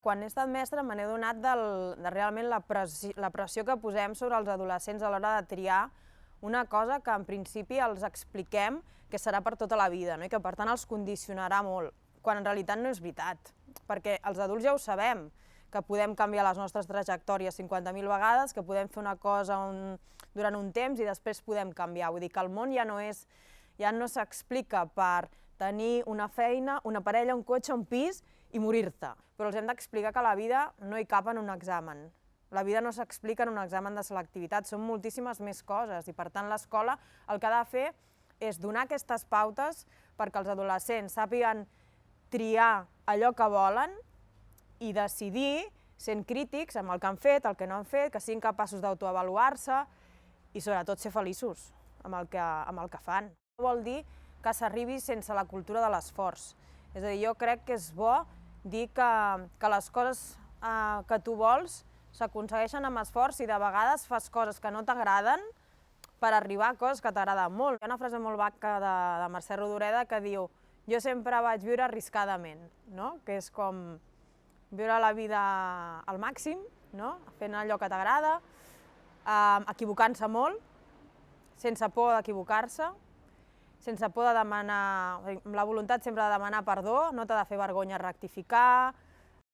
Quan he estat mestra me n'he donat de realment la pressió que posem sobre els adolescents a l'hora de triar una cosa que en principi els expliquem que serà per tota la vida, no? I que per tant els condicionarà molt, quan en realitat no és veritat, perquè els adults ja ho sabem, que podem canviar les nostres trajectòries 50.000 vegades, que podem fer una cosa durant un temps i després podem canviar. Vull dir que el món ja no s'explica per tenir una feina, una parella, un cotxe, un pis i morir-te. Però els hem d'explicar que la vida no hi cap en un examen. La vida no s'explica en un examen de selectivitat, són moltíssimes més coses i per tant l'escola el que ha de fer és donar aquestes pautes perquè els adolescents sàpiguen triar allò que volen i decidir, sent crítics amb el que han fet, el que no han fet, que siguin capaços d'autoavaluar-se i sobretot ser feliços amb el que fan. Vol dir que s'arribi sense la cultura de l'esforç. És a dir, jo crec que és bo dir que les coses que tu vols s'aconsegueixen amb esforç i de vegades fas coses que no t'agraden per arribar a coses que t'agraden molt. Hi ha una frase molt maca de Mercè Rodoreda que diu «Jo sempre vaig viure arriscadament», no? Que és com viure la vida al màxim, no? Fent allò que t'agrada, equivocant-se molt, sense por d'equivocar-se, sense por de demanar, amb la voluntat sempre de demanar perdó, no t'ha de fer vergonya rectificar,